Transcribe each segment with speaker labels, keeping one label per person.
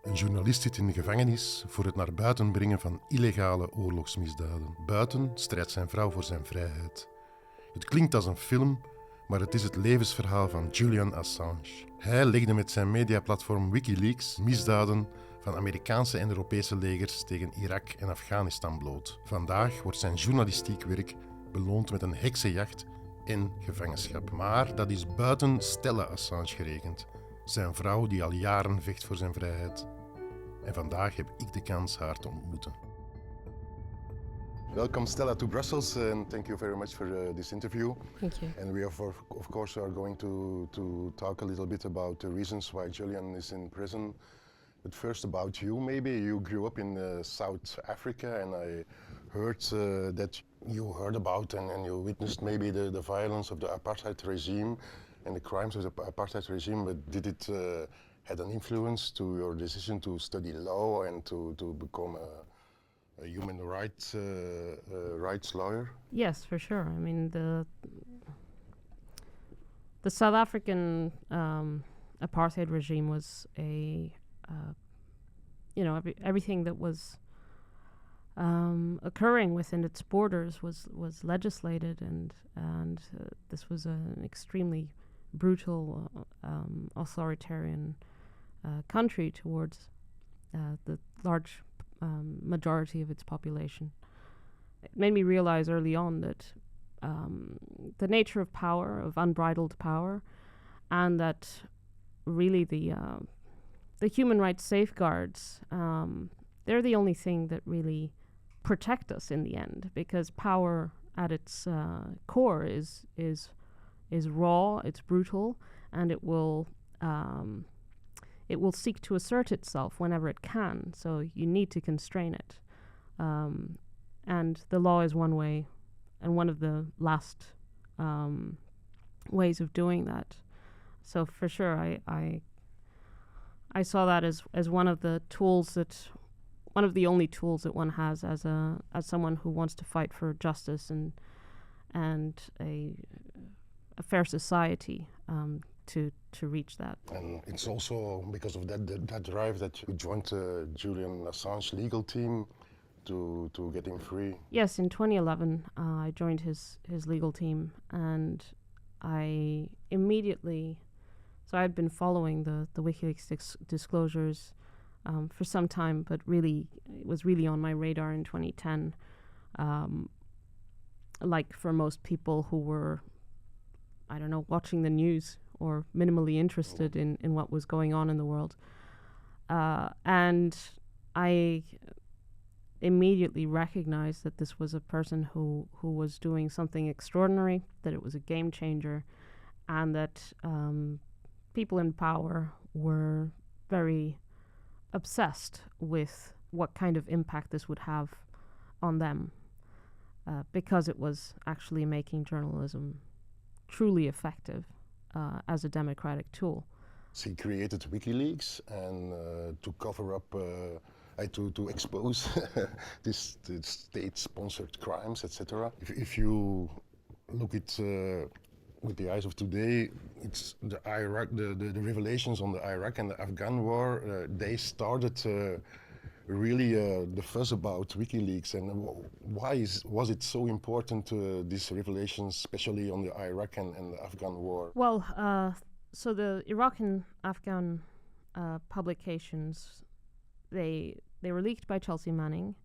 Speaker 1: Een journalist zit in de gevangenis voor het naar buiten brengen van illegale oorlogsmisdaden. Buiten strijdt zijn vrouw voor zijn vrijheid. Het klinkt als een film, maar het is het levensverhaal van Julian Assange. Hij legde met zijn mediaplatform WikiLeaks misdaden van Amerikaanse en Europese legers tegen Irak en Afghanistan bloot. Vandaag wordt zijn journalistiek werk beloond met een heksenjacht en gevangenschap. Maar dat is buiten Stella Assange gerekend. Zijn vrouw die al jaren vecht voor zijn vrijheid. En vandaag heb ik de kans haar te ontmoeten. Welcome Stella to Brussels and thank you very much for this interview.
Speaker 2: Thank you.
Speaker 1: And we are of course are going to talk a little bit about the reasons why Julian is in prison. But first about you maybe. You grew up in South Africa and I heard that you heard about and you witnessed maybe the violence of the apartheid regime and the crimes of the apartheid regime, but did it had an influence to your decision to study law and to become a human rights lawyer?
Speaker 2: Yes, for sure. I mean, the South African apartheid regime was everything that was occurring within its borders was legislated, and this was an extremely brutal, authoritarian country towards the large majority of its population. It made me realize early on that the nature of power, of unbridled power, and that really the human rights safeguards, they're the only thing that really protect us in the end, because power at its core is raw, it's brutal, and it will seek to assert itself whenever it can. So you need to constrain it, and the law is one way, and one of the last ways of doing that. So for sure, I saw that as one of the tools one of the only tools that one has as someone who wants to fight for justice and a fair society to reach that.
Speaker 1: And it's also because of that drive that you joined the Julian Assange legal team to get him free.
Speaker 2: Yes, in 2011 I joined his legal team, and I immediately, so I had been following the WikiLeaks disclosures for some time, but really it was really on my radar in 2010. Like for most people who were, I don't know, watching the news or minimally interested in what was going on in the world. And I immediately recognized that this was a person who was doing something extraordinary, that it was a game changer, and that people in power were very obsessed with what kind of impact this would have on them, because it was actually making journalism truly effective as a democratic tool.
Speaker 1: So he created WikiLeaks and to cover up, to expose the state-sponsored crimes, etc. If you look at with the eyes of today, it's the Iraq, the revelations on the Iraq and the Afghan war. They started really the fuss about WikiLeaks, and why was it so important, these revelations, especially on the Iraq and the Afghan war?
Speaker 2: Well, so the Iraq and Afghan publications, they were leaked by Chelsea Manning,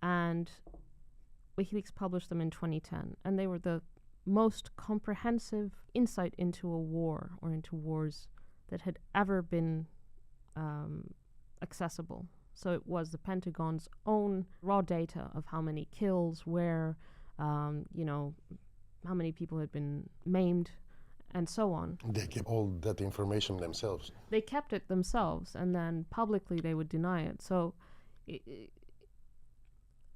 Speaker 2: and WikiLeaks published them in 2010, and they were the most comprehensive insight into a war or into wars that had ever been accessible. So it was the Pentagon's own raw data of how many kills, where, how many people had been maimed, and so on.
Speaker 1: They kept all that information themselves.
Speaker 2: They kept it themselves, and then publicly they would deny it. So,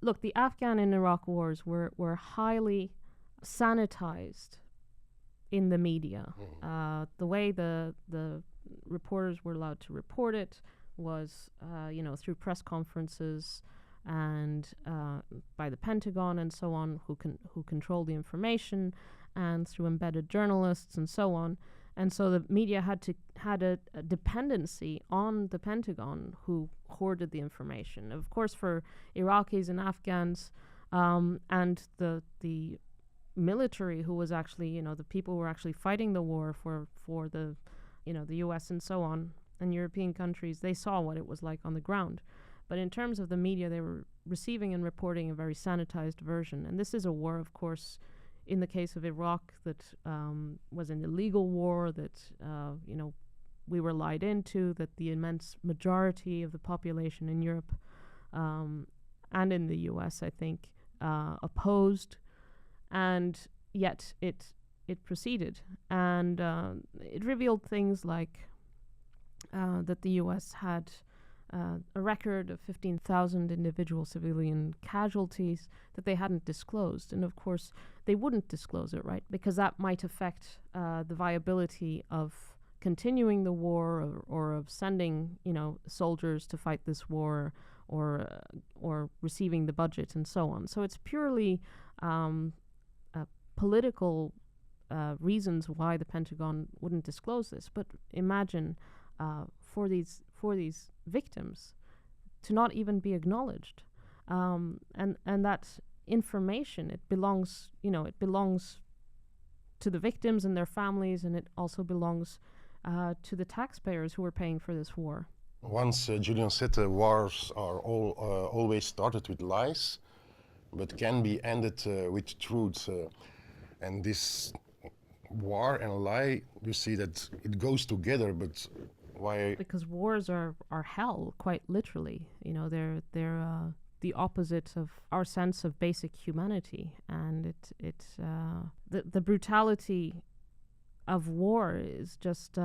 Speaker 2: look, the Afghan and Iraq wars were highly sanitized in the media. The way the reporters were allowed to report it was, through press conferences and by the Pentagon and so on, who control the information, and through embedded journalists and so on. And so the media had a dependency on the Pentagon, who hoarded the information. Of course, for Iraqis and Afghans, and the military, who was actually, the people who were actually fighting the war for the, the U.S. and so on, and European countries, they saw what it was like on the ground. But in terms of the media, they were receiving and reporting a very sanitized version. And this is a war, of course, in the case of Iraq, that was an illegal war that, we were lied into, that the immense majority of the population in Europe and in the US, I think, opposed. And yet it proceeded. And it revealed things like that the US had a record of 15,000 individual civilian casualties that they hadn't disclosed. And of course, they wouldn't disclose it, right? Because that might affect the viability of continuing the war, or of sending, soldiers to fight this war, or receiving the budget and so on. So it's purely political reasons why the Pentagon wouldn't disclose this. But imagine for these victims to not even be acknowledged, and that information, it belongs to the victims and their families, and it also belongs to the taxpayers who are paying for this war.
Speaker 1: Once Julian said wars are always started with lies, but can be ended with truth. And this war and lie, you see that it goes together, but why?
Speaker 2: Because wars are hell, quite literally. They're the opposite of our sense of basic humanity, and it's the brutality of war is just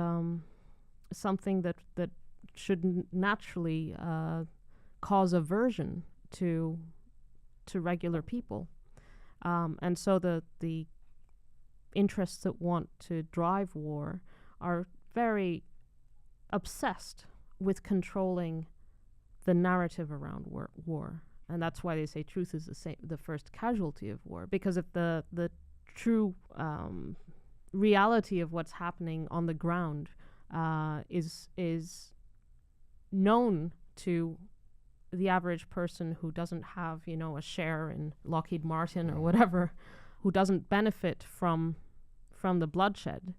Speaker 2: something that should naturally cause aversion to regular people, and so the interests that want to drive war are very obsessed with controlling the narrative around war. And that's why they say truth is the first casualty of war, because if the true reality of what's happening on the ground is known to the average person who doesn't have, a share in Lockheed Martin or whatever, who doesn't benefit from the bloodshed,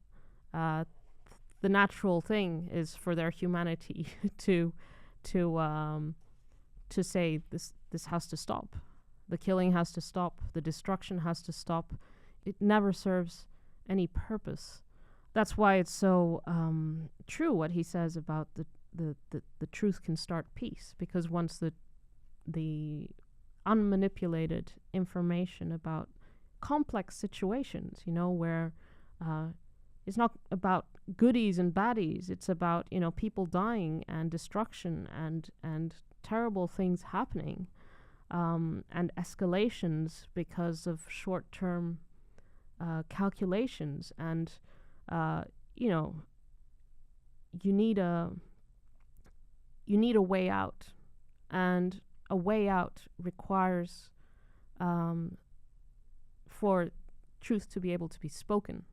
Speaker 2: the natural thing is for their humanity to say this has to stop. The killing has to stop. The destruction has to stop. It never serves any purpose. That's why it's so true what he says about the truth can start peace, because once the unmanipulated information about complex situations, where it's not about goodies and baddies, it's about, people dying and destruction and terrible things happening, and escalations because of short-term calculations, and you need a way out, and a way out requires for truth to be able to be spoken,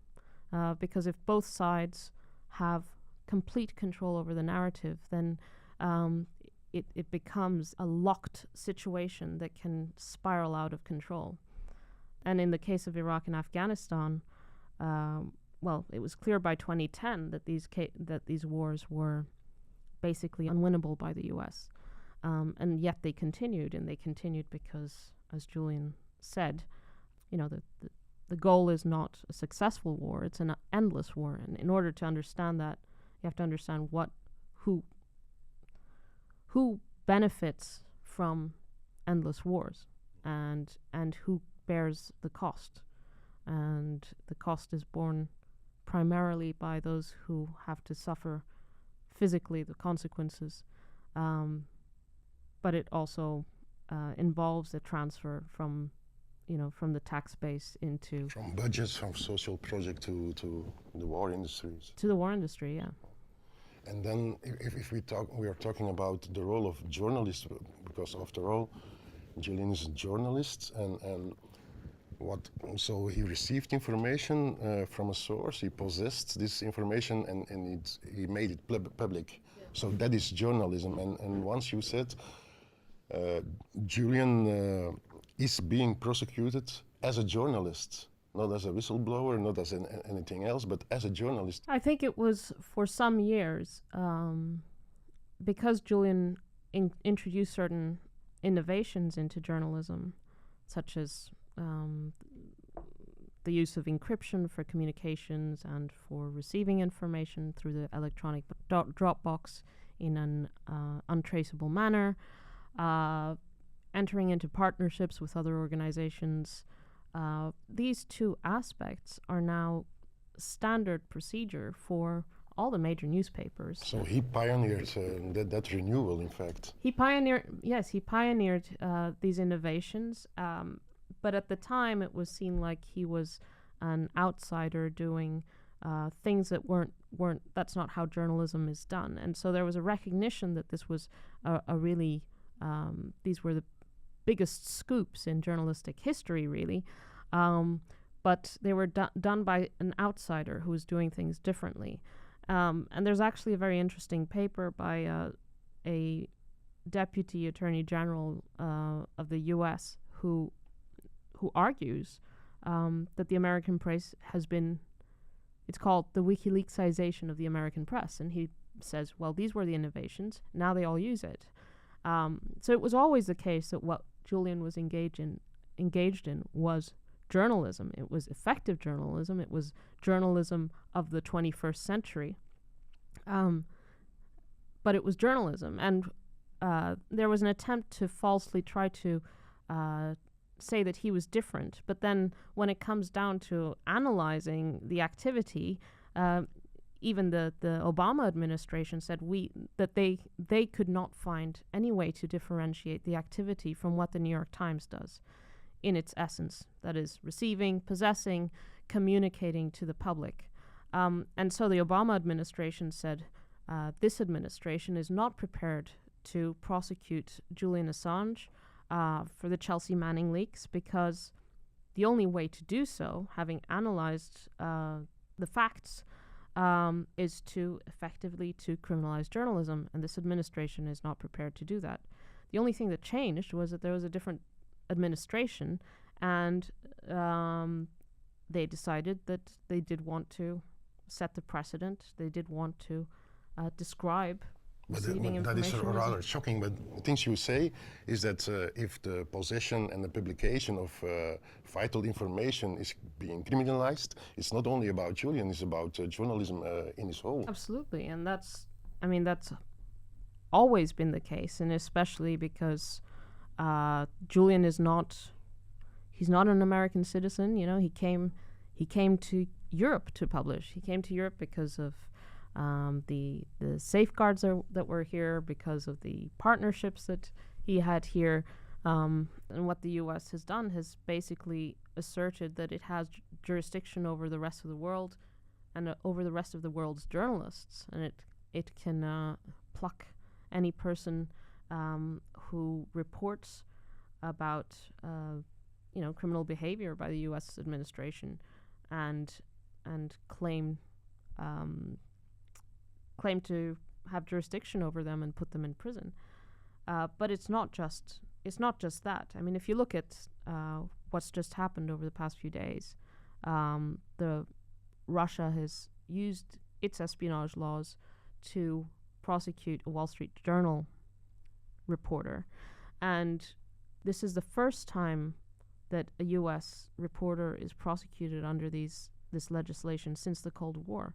Speaker 2: because if both sides have complete control over the narrative, then it becomes a locked situation that can spiral out of control. And in the case of Iraq and Afghanistan, it was clear by 2010 that these wars were basically unwinnable by the U.S. And yet they continued, because, as Julian said, the goal is not a successful war; it's an endless war. And in order to understand that, you have to understand who benefits from endless wars, and who bears the cost. And the cost is borne primarily by those who have to suffer physically the consequences, but it also involves a transfer from the tax base into...
Speaker 1: From budgets, from social project to the war industries.
Speaker 2: To the war industry, yeah.
Speaker 1: And then if we are talking about the role of journalists, because after all, Julian is a journalist, and What? So he received information from a source. He possessed this information, and he made it public. Yeah. So that is journalism. And once you said Julian is being prosecuted as a journalist, not as a whistleblower, not as anything else, but as a journalist.
Speaker 2: I think it was for some years because Julian introduced certain innovations into journalism, such as the use of encryption for communications and for receiving information through the electronic Dropbox in an untraceable manner, entering into partnerships with other organizations. These two aspects are now standard procedure for all the major newspapers.
Speaker 1: So he pioneered that renewal, in fact.
Speaker 2: He pioneered these innovations, but at the time it was seen like he was an outsider doing things that weren't. That's not how journalism is done. And so there was a recognition that this was a really these were the biggest scoops in journalistic history, really. But they were done by an outsider who was doing things differently. And there's actually a very interesting paper by a deputy attorney general of the U.S. who argues that the American press has been, it's called the WikiLeaksization of the American press. And he says, well, these were the innovations. Now they all use it. So it was always the case that what Julian was engaged in was journalism. It was effective journalism. It was journalism of the 21st century. But it was journalism. And there was an attempt to falsely try to say that he was different. But then when it comes down to analyzing the activity, even the Obama administration said that they could not find any way to differentiate the activity from what the New York Times does in its essence, that is receiving, possessing, communicating to the public. And so the Obama administration said this administration is not prepared to prosecute Julian Assange for the Chelsea Manning leaks, because the only way to do so, having analyzed the facts, is to effectively to criminalize journalism, and this administration is not prepared to do that. The only thing that changed was that there was a different administration, and they decided that they did want to set the precedent. They did want to describe receiving information.
Speaker 1: That is rather shocking, but the things you say is that if the possession and the publication of vital information is being criminalized, it's not only about Julian, it's about journalism in its whole.
Speaker 2: Absolutely, and that's always been the case, and especially because Julian he's not an American citizen. He came to Europe to publish. He came to Europe because of the safeguards that were here, because of the partnerships that he had here. And what the U.S. has done has basically asserted that it has jurisdiction over the rest of the world and over the rest of the world's journalists, and it can pluck any person who reports about criminal behavior by the U.S. administration and claim to have jurisdiction over them and put them in prison. But it's not just that. I mean, if you look at what's just happened over the past few days, Russia has used its espionage laws to prosecute a Wall Street Journal reporter, and this is the first time that a U.S. reporter is prosecuted under this legislation since the Cold War.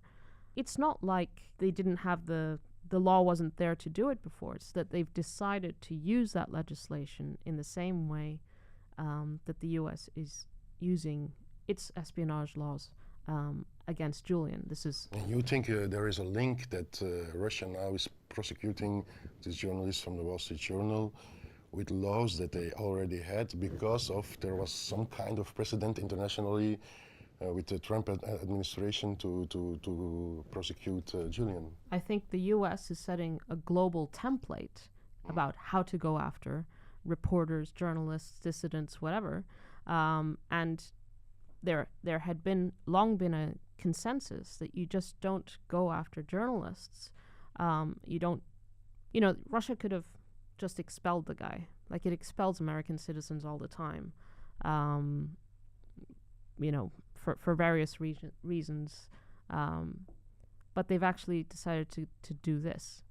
Speaker 2: It's not like they didn't have the law wasn't there to do it before. It's that they've decided to use that legislation in the same way that the U.S. is using its espionage laws against Julian. And
Speaker 1: you think there is a link that Russia now is prosecuting this journalist from the Wall Street Journal with laws that they already had because there was some kind of precedent internationally with the Trump administration to prosecute Julian?
Speaker 2: I think the U.S. is setting a global template about how to go after reporters, journalists, dissidents, whatever. And there had long been a consensus that you just don't go after journalists. You don't, Russia could have just expelled the guy. Like it expels American citizens all the time, for various reasons. But they've actually decided to do this.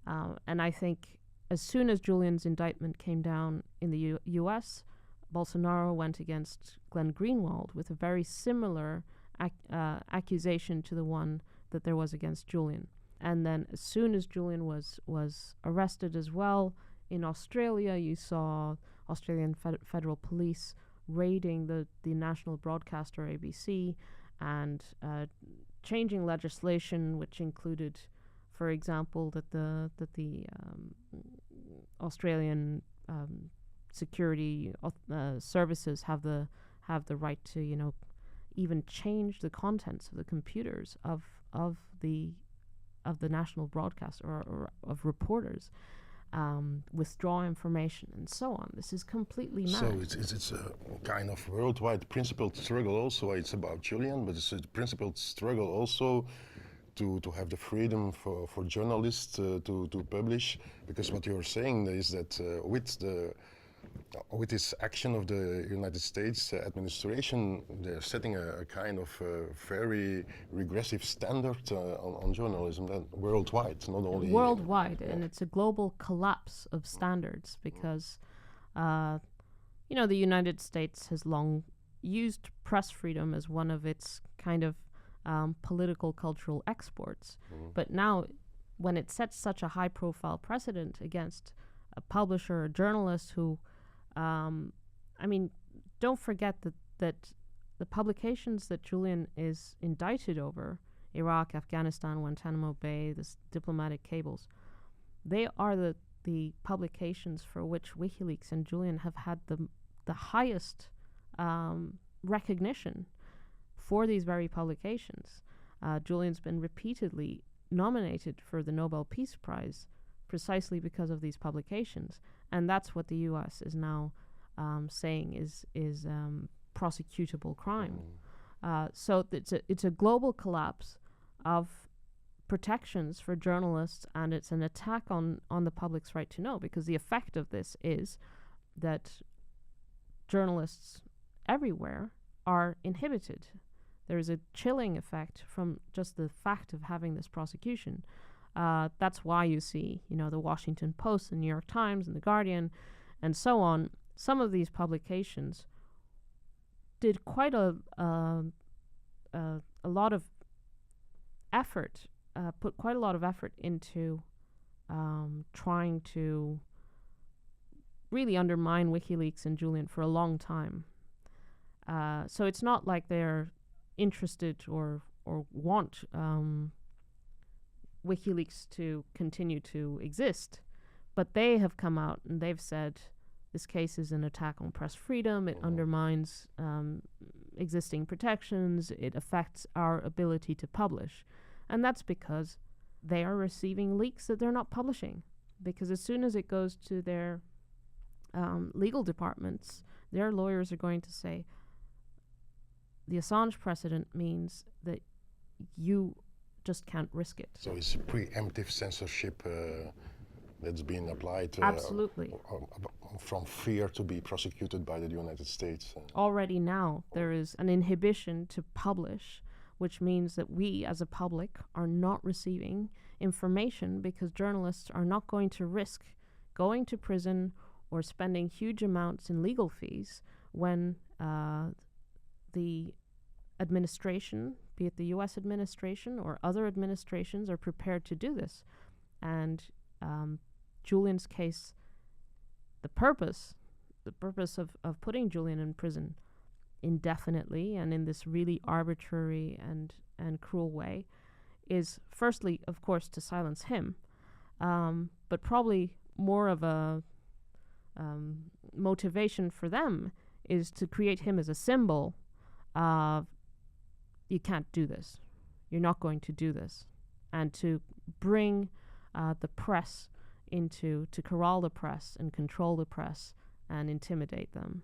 Speaker 2: And I think as soon as Julian's indictment came down in the U.S., Bolsonaro went against Glenn Greenwald with a very similar accusation to the one that there was against Julian. And then as soon as Julian was arrested as well, in Australia you saw Australian federal police raiding the national broadcaster ABC and changing legislation which included, for example, that the Australian security services have the right to even change the contents of the computers of the national broadcast or of reporters, withdraw information and so on. This is completely mad.
Speaker 1: So it's a kind of worldwide principled struggle also. It's about Julian, but it's a principled struggle also to have the freedom for journalists to publish, because what you're saying is that with this action of the United States administration, they're setting a kind of very regressive standard on journalism worldwide, not only
Speaker 2: worldwide, and it's a global collapse of standards because, the United States has long used press freedom as one of its kind of political cultural exports, but now, when it sets such a high-profile precedent against a publisher or journalist who don't forget that the publications that Julian is indicted over, Iraq, Afghanistan, Guantanamo Bay, the diplomatic cables, they are the publications for which WikiLeaks and Julian have had the highest recognition for these very publications. Julian's been repeatedly nominated for the Nobel Peace Prize precisely because of these publications. And that's what the U.S. is now saying is prosecutable crime. So it's a global collapse of protections for journalists, and it's an attack on the public's right to know, because the effect of this is that journalists everywhere are inhibited. There is a chilling effect from just the fact of having this prosecution. That's why you see, the Washington Post, the New York Times, and the Guardian, and so on. Some of these publications did quite a lot of effort, put quite a lot of effort into trying to really undermine WikiLeaks and Julian for a long time. So it's not like they're interested or want WikiLeaks to continue to exist, but they have come out and they've said this case is an attack on press freedom. It undermines existing protections. It affects our ability to publish. And that's because they are receiving leaks that they're not publishing. Because as soon as it goes to their legal departments, their lawyers are going to say, the Assange precedent means that you just can't risk it.
Speaker 1: So it's preemptive censorship that's being applied.
Speaker 2: Absolutely.
Speaker 1: From fear to be prosecuted by the United States.
Speaker 2: Already now, there is an inhibition to publish, which means that we as a public are not receiving information because journalists are not going to risk going to prison or spending huge amounts in legal fees when the administration, be it the U.S. administration or other administrations, are prepared to do this. And Julian's case, the purpose of putting Julian in prison indefinitely and in this really arbitrary and cruel way is firstly, of course, to silence him, but probably more of a motivation for them is to create him as a symbol of you can't do this, you're not going to do this, and to bring the press to corral the press and control the press and intimidate them.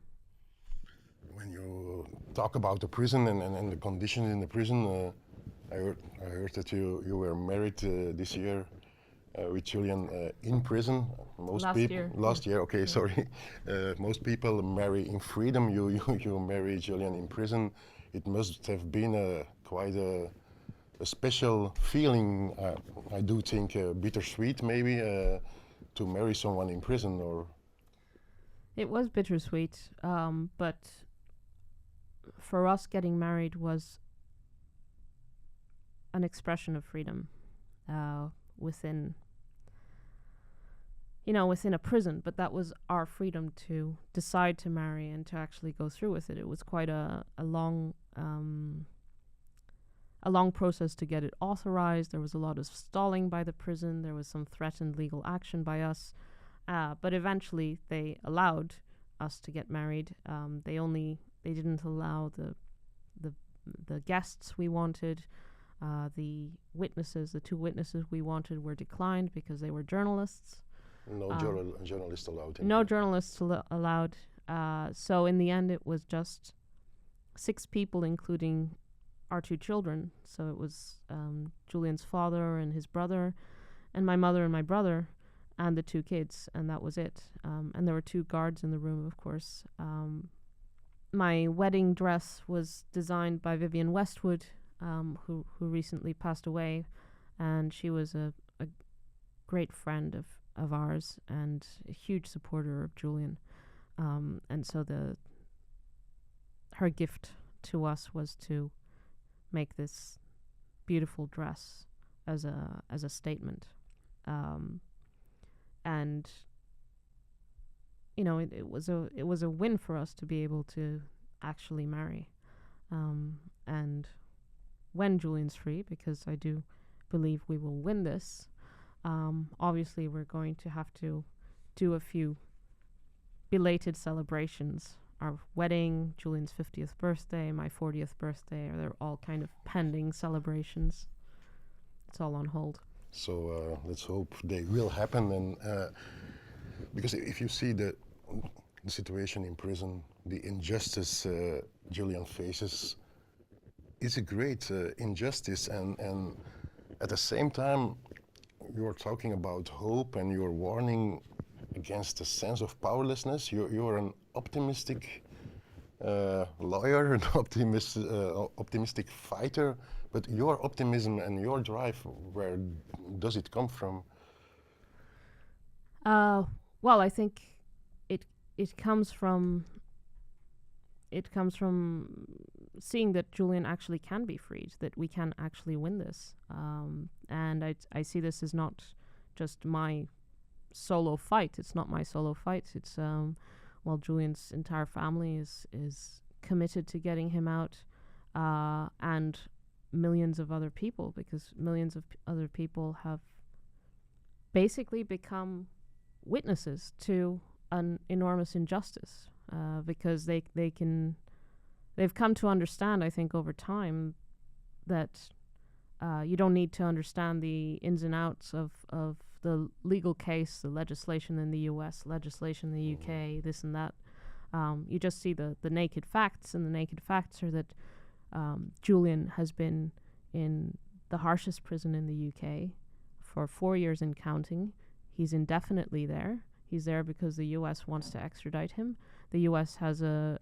Speaker 1: when you talk about the prison and the conditions in the prison, I heard that you were married this year with Julian in prison. Last year. Okay, yeah. Sorry. Most people marry in freedom. You marry Julian in prison. It must have been quite a special feeling. I do think bittersweet, maybe, to marry someone in prison, or.
Speaker 2: It was bittersweet, but for us, getting married was an expression of freedom within a prison. But that was our freedom to decide to marry and to actually go through with it. It was quite a long process to get it authorized. There was a lot of stalling by the prison. There was some threatened legal action by us. But eventually they allowed us to get married. They didn't allow the guests we wanted. The two witnesses we wanted were declined because they were journalists.
Speaker 1: No journalists allowed.
Speaker 2: No journalists allowed. So in the end, it was just 6 people, including our 2 children. So it was Julian's father and his brother, and my mother and my brother, and the 2 kids, and that was it. And there were 2 guards in the room, of course. My wedding dress was designed by Vivienne Westwood, who recently passed away, and she was a great friend of ours and a huge supporter of Julian. And so her gift to us was to make this beautiful dress as a statement. And it was a win for us to be able to actually marry. And when Julian's free, because I do believe we will win this, obviously we're going to have to do a few belated celebrations. Our wedding, Julian's 50th birthday, my 40th birthday, they're all kind of pending celebrations. It's all on hold.
Speaker 1: So let's hope they will happen. And because if you see the situation in prison, the injustice Julian faces is a great injustice. And at the same time, you're talking about hope and you're warning against a sense of powerlessness. You're an optimistic lawyer, an optimistic fighter, but your optimism and your drive, where does it come from?
Speaker 2: Well, I think it comes from seeing that Julian actually can be freed, that we can actually win this, and I see this as not just my solo fight. It's not my solo fight. It's Julian's entire family is committed to getting him out, and millions of other people, because millions of other people have basically become witnesses to an enormous injustice, because they've come to understand, I think, over time, that you don't need to understand the ins and outs of the legal case, the legislation in the US, legislation in the UK, this and that. You just see the naked facts, and the naked facts are that Julian has been in the harshest prison in the UK for 4 years and counting. He's indefinitely there. He's there because the US wants to extradite him. The US has a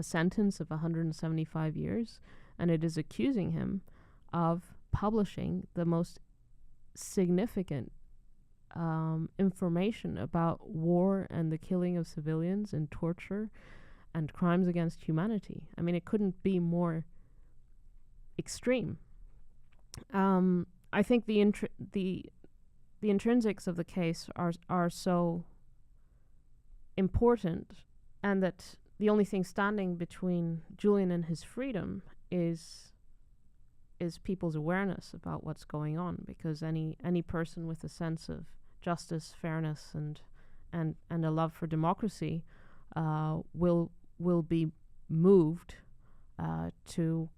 Speaker 2: sentence of 175 years, and it is accusing him of publishing the most significant information about war and the killing of civilians and torture and crimes against humanity. I mean, it couldn't be more extreme. I think the intrinsics of the case are so important, and that the only thing standing between Julian and his freedom is people's awareness about what's going on, because any person with a sense of justice, fairness, and a love for democracy will be moved to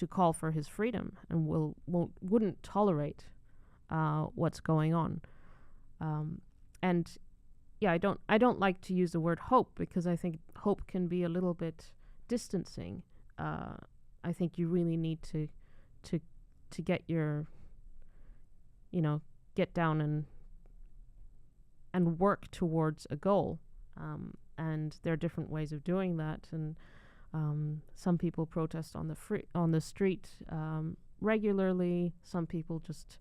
Speaker 2: call for his freedom, and wouldn't tolerate what's going on. And I don't like to use the word hope because I think hope can be a little bit distancing. I think you really need to get your, get down and work towards a goal. And there are different ways of doing that. And some people protest on the street regularly. Some people just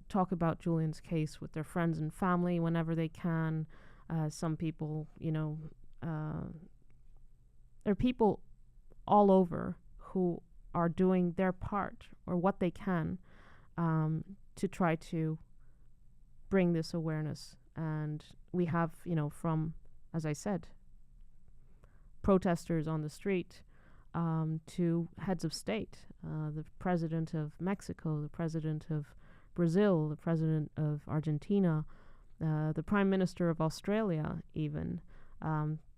Speaker 2: talk about Julian's case with their friends and family whenever they can. Some people, there are people all over who are doing their part or what they can to try to bring this awareness. And we have, from, as I said, protesters on the street to heads of state, the president of Mexico, the president of Brazil, the president of Argentina, the prime minister of Australia, even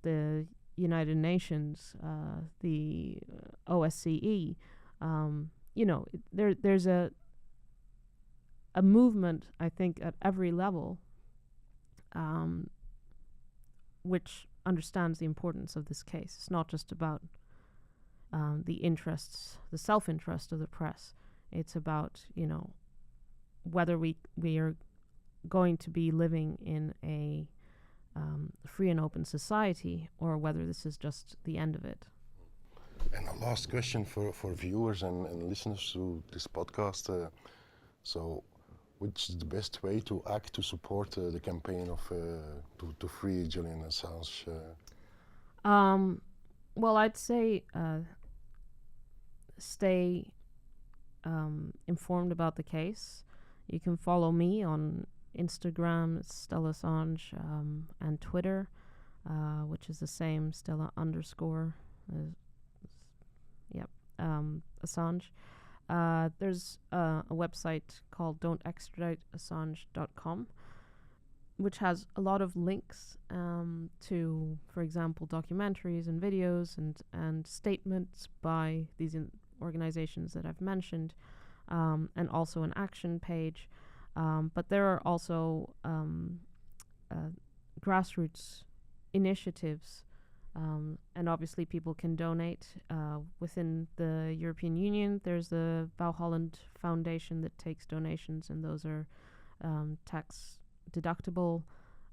Speaker 2: the United Nations, the OSCE. There's a movement, I think, at every level, which understands the importance of this case. It's not just about the self-interest of the press. It's about, whether we are going to be living in a free and open society or whether this is just the end of it.
Speaker 1: And a last question for viewers and listeners to this podcast. So, which is the best way to act to support the campaign of to free Julian Assange?
Speaker 2: Well, I'd say stay informed about the case. You can follow me on Instagram, Stella Assange, and Twitter, which is the same, Stella _ Assange. There's a website called don'textraditeassange.com, which has a lot of links to, for example, documentaries and videos and statements by these organizations that I've mentioned, and also an action page. But there are also grassroots initiatives, and obviously people can donate. Within the European Union, there's the Bouw-Holland Foundation that takes donations, and those are tax deductible.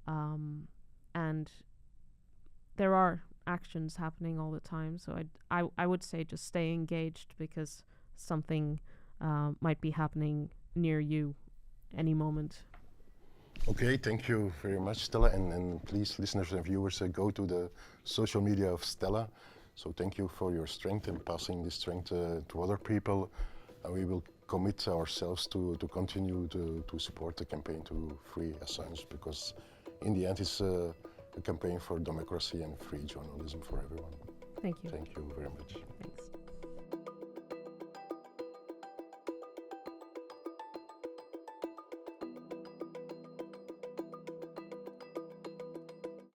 Speaker 2: And there are actions happening all the time. So I would say just stay engaged, because something might be happening near you any moment.
Speaker 1: Okay, thank you very much, Stella, and please, listeners and viewers, go to the social media of Stella. So thank you for your strength and passing this strength to other people, and we will commit ourselves to continue to support the campaign to free Assange, because in the end it's a campaign for democracy and free journalism for everyone.
Speaker 2: Thank you.
Speaker 1: Thank you very much.